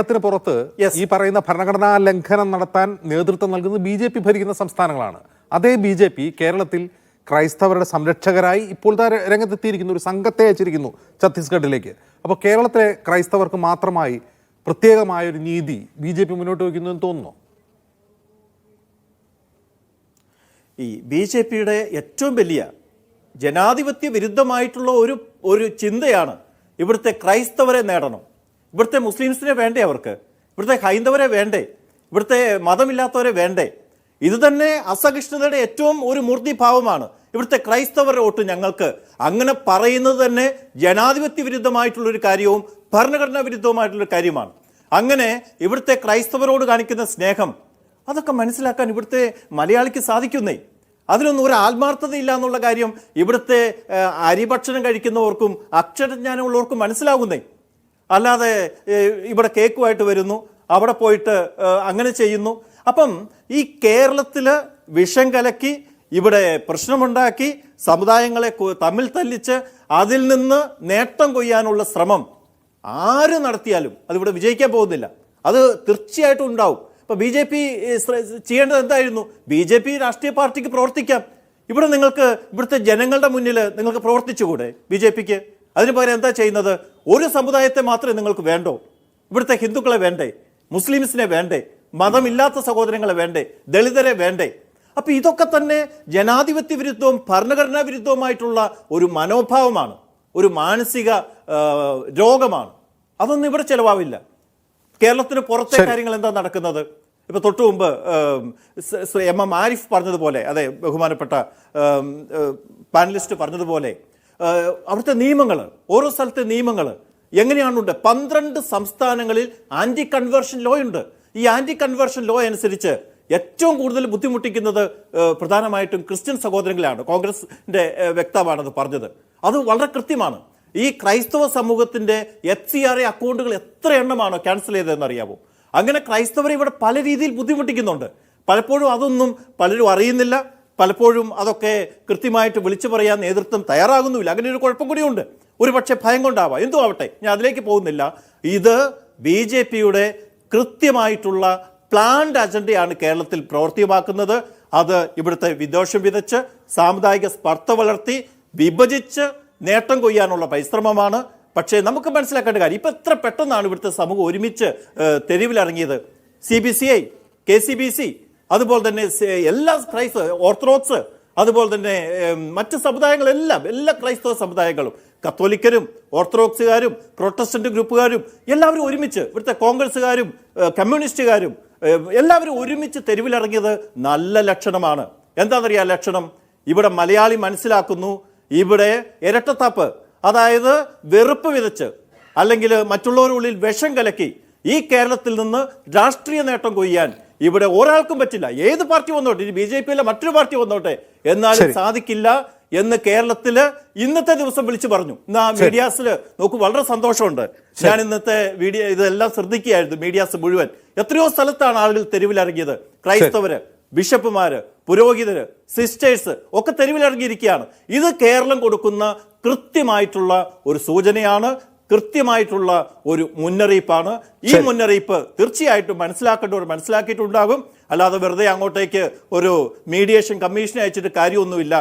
ത്തിന് പുറത്ത് ഈ പറയുന്ന ഭരണഘടനാ ലംഘനം നടത്താൻ നേതൃത്വം നൽകുന്നത് ബി.ജെ.പി. ഭരിക്കുന്ന സംസ്ഥാനങ്ങളാണ്. അതേ ബി.ജെ.പി. കേരളത്തിൽ ക്രൈസ്തവരുടെ സംരക്ഷകരായി ഇപ്പോൾ രംഗത്തെത്തിയിരിക്കുന്നു, ഒരു സംഘത്തെ അയച്ചിരിക്കുന്നു ഛത്തീസ്ഗഡിലേക്ക്. അപ്പോൾ കേരളത്തിലെ ക്രൈസ്തവർക്ക് മാത്രമായി പ്രത്യേകമായൊരു നീതി ബി.ജെ.പി. മുന്നോട്ട് വയ്ക്കുന്നു എന്ന് തോന്നുന്നു. ഈ ബി.ജെ.പിയുടെ ഏറ്റവും വലിയ ജനാധിപത്യ വിരുദ്ധമായിട്ടുള്ള ഒരു ചിന്തയാണ് ഇവിടുത്തെ ക്രൈസ്തവരെ നേടണം, ഇവിടുത്തെ മുസ്ലിംസിനെ വേണ്ടേ, അവർക്ക് ഇവിടുത്തെ ഹൈന്ദവരെ വേണ്ടേ, ഇവിടുത്തെ മതമില്ലാത്തവരെ വേണ്ടേ. ഇത് തന്നെ അസഹിഷ്ണുതയുടെ ഏറ്റവും ഒരു മൂർത്തിഭാവമാണ്. ഇവിടുത്തെ ക്രൈസ്തവരുടെ വോട്ട് ഞങ്ങൾക്ക്, അങ്ങനെ പറയുന്നത് തന്നെ ജനാധിപത്യ വിരുദ്ധമായിട്ടുള്ളൊരു കാര്യവും ഭരണഘടനാ വിരുദ്ധവുമായിട്ടുള്ളൊരു കാര്യമാണ്. അങ്ങനെ ഇവിടുത്തെ ക്രൈസ്തവരോട് കാണിക്കുന്ന സ്നേഹം അതൊക്കെ മനസ്സിലാക്കാൻ ഇവിടുത്തെ മലയാളിക്ക് സാധിക്കുന്നേ. അതിനൊന്നും ഒരു ആത്മാർത്ഥതയില്ല എന്നുള്ള കാര്യം ഇവിടുത്തെ അരിഭക്ഷണം കഴിക്കുന്നവർക്കും അക്ഷരജ്ഞാനമുള്ളവർക്കും മനസ്സിലാകുന്നേ. അല്ലാതെ ഇവിടെ കേക്കുമായിട്ട് വരുന്നു, അവിടെ പോയിട്ട് അങ്ങനെ ചെയ്യുന്നു. അപ്പം ഈ കേരളത്തിൽ വിഷം കലക്കി ഇവിടെ പ്രശ്നമുണ്ടാക്കി സമുദായങ്ങളെ തമ്മിൽ തല്ലിച്ച് അതിൽ നിന്ന് നേട്ടം കൊയ്യാനുള്ള ശ്രമം ആര് നടത്തിയാലും അതിവിടെ വിജയിക്കാൻ പോകുന്നില്ല. അത് തീർച്ചയായിട്ടും ഉണ്ടാവും. ഇപ്പോൾ ബി.ജെ.പി. ചെയ്യേണ്ടത് എന്തായിരുന്നു? ബി.ജെ.പി. രാഷ്ട്രീയ പാർട്ടിക്ക് പ്രവർത്തിക്കാം. ഇവിടെ നിങ്ങൾക്ക് ഇവിടുത്തെ ജനങ്ങളുടെ മുന്നിൽ നിങ്ങൾക്ക് പ്രവർത്തിച്ചുകൂടെ ബി.ജെ.പിക്ക്? അതിന് പകരം എന്താ ചെയ്യുന്നത്? ഒരു സമുദായത്തെ മാത്രമേ നിങ്ങൾക്ക് വേണ്ടോ? ഇവിടുത്തെ ഹിന്ദുക്കളെ വേണ്ടേ, മുസ്ലിംസിനെ വേണ്ടേ, മതമില്ലാത്ത സഹോദരങ്ങളെ വേണ്ടേ, ദളിതരെ വേണ്ടേ? അപ്പം ഇതൊക്കെ തന്നെ ജനാധിപത്യ വിരുദ്ധവും ഭരണഘടനാ വിരുദ്ധവുമായിട്ടുള്ള ഒരു മനോഭാവമാണ്, ഒരു മാനസിക രോഗമാണ്. അതൊന്നും ഇവിടെ ചിലവാവില്ല. കേരളത്തിന് പുറത്തെ കാര്യങ്ങൾ എന്താ നടക്കുന്നത്? ഇപ്പൊ തൊട്ടു മുമ്പ് എം ആരിഫ് പറഞ്ഞതുപോലെ, അതെ, ബഹുമാനപ്പെട്ട പാനലിസ്റ്റ് പറഞ്ഞതുപോലെ, അവിടുത്തെ നിയമങ്ങൾ, ഓരോ സ്ഥലത്തെ നിയമങ്ങൾ എങ്ങനെയാണുണ്ട്? 12 സംസ്ഥാനങ്ങളിൽ ആന്റി കൺവേർഷൻ ലോ ഉണ്ട്. ഈ ആന്റി കൺവേർഷൻ ലോ അനുസരിച്ച് ഏറ്റവും കൂടുതൽ ബുദ്ധിമുട്ടിക്കുന്നത് പ്രധാനമായിട്ടും ക്രിസ്ത്യൻ സഹോദരങ്ങളാണ്. കോൺഗ്രസിന്റെ വക്താവാണത് പറഞ്ഞത്. അത് വളരെ കൃത്യമാണ്. ഈ ക്രൈസ്തവ സമൂഹത്തിന്റെ FCRA അക്കൗണ്ടുകൾ എത്ര എണ്ണമാണോ ക്യാൻസൽ ചെയ്തതെന്ന് അറിയാമോ? അങ്ങനെ ക്രൈസ്തവരെ ഇവിടെ പല രീതിയിൽ ബുദ്ധിമുട്ടിക്കുന്നുണ്ട്. പലപ്പോഴും അതൊന്നും പലരും അറിയുന്നില്ല. പലപ്പോഴും അതൊക്കെ കൃത്യമായിട്ട് വിളിച്ചു പറയാൻ നേതൃത്വം തയ്യാറാകുന്നുമില്ല. അങ്ങനെ ഒരു കുഴപ്പം കൂടിയുണ്ട്. ഒരു പക്ഷേ ഭയം കൊണ്ടാവാം, എന്തു ആവട്ടെ, ഞാൻ അതിലേക്ക് പോകുന്നില്ല. ഇത് ബി.ജെ.പിയുടെ കൃത്യമായിട്ടുള്ള പ്ലാൻഡ് അജണ്ടയാണ് കേരളത്തിൽ പ്രവർത്തികമാക്കുന്നത്. അത് ഇവിടുത്തെ വിദ്വേഷം വിതച്ച് സാമുദായിക സ്പർദ്ധ വളർത്തി വിഭജിച്ച് നേട്ടം കൊയ്യാനുള്ള പരിശ്രമമാണ്. പക്ഷേ നമുക്ക് മനസ്സിലാക്കേണ്ട കാര്യം, ഇപ്പം എത്ര പെട്ടെന്നാണ് ഇവിടുത്തെ സമൂഹം ഒരുമിച്ച് തെരുവിലിറങ്ങിയത്. CBCI, KCBC, അതുപോലെ തന്നെ എല്ലാ ഓർത്തഡോക്സ്, അതുപോലെ തന്നെ മറ്റ് സമുദായങ്ങളെല്ലാം, എല്ലാ ക്രൈസ്തവ സമുദായങ്ങളും, കത്തോലിക്കരും ഓർത്തഡോക്സുകാരും പ്രൊട്ടസ്റ്റന്റ് ഗ്രൂപ്പുകാരും എല്ലാവരും ഒരുമിച്ച്, ഇവിടുത്തെ കോൺഗ്രസ്സുകാരും കമ്മ്യൂണിസ്റ്റുകാരും എല്ലാവരും ഒരുമിച്ച് തെരുവിലിറങ്ങിയത് നല്ല ലക്ഷണമാണ്. എന്താണെന്നറിയാം ലക്ഷണം? ഇവിടെ മലയാളി മനസ്സിലാക്കുന്നു, ഇവിടെ ഇരട്ടത്താപ്പ്, അതായത് വെറുപ്പ് വിതച്ച് അല്ലെങ്കിൽ മറ്റുള്ളവരുള്ളിൽ വിഷം കലക്കി ഈ കേരളത്തിൽ നിന്ന് രാഷ്ട്രീയ നേട്ടം കൊയ്യാൻ ഇവിടെ ഒരാൾക്കും പറ്റില്ല. ഏത് പാർട്ടി വന്നോട്ടെ, ഇനി ബി.ജെ.പി. അല്ല മറ്റൊരു പാർട്ടി വന്നോട്ടെ, എന്നാലും സാധിക്കില്ല എന്ന് കേരളത്തിൽ ഇന്നത്തെ ദിവസം വിളിച്ചു പറഞ്ഞു. ഇന്ന് ആ മീഡിയാസിൽ നോക്കൂ, വളരെ സന്തോഷമുണ്ട്. ഞാൻ ഇന്നത്തെ വീഡിയോ ഇതെല്ലാം ശ്രദ്ധിക്കുകയായിരുന്നു. മീഡിയാസ് മുഴുവൻ എത്രയോ സ്ഥലത്താണ് ആളുകൾ തെരുവിലിറങ്ങിയത്. ക്രൈസ്തവര്, ബിഷപ്പുമാര്, പുരോഹിതര്, സിസ്റ്റേഴ്സ് ഒക്കെ തെരുവിലിറങ്ങിയിരിക്കുകയാണ്. ഇത് കേരളം കൊടുക്കുന്ന കൃത്യമായിട്ടുള്ള ഒരു സൂചനയാണ്, കൃത്യമായിട്ടുള്ള ഒരു മുന്നറിയിപ്പാണ്. ഈ മുന്നറിയിപ്പ് തീർച്ചയായിട്ടും മനസ്സിലാക്കേണ്ടവർ മനസ്സിലാക്കിയിട്ടുണ്ടാകും. അല്ലാതെ വെറുതെ അങ്ങോട്ടേക്ക് ഒരു മീഡിയേഷൻ കമ്മീഷനെ അയച്ചിട്ട് കാര്യമൊന്നുമില്ല.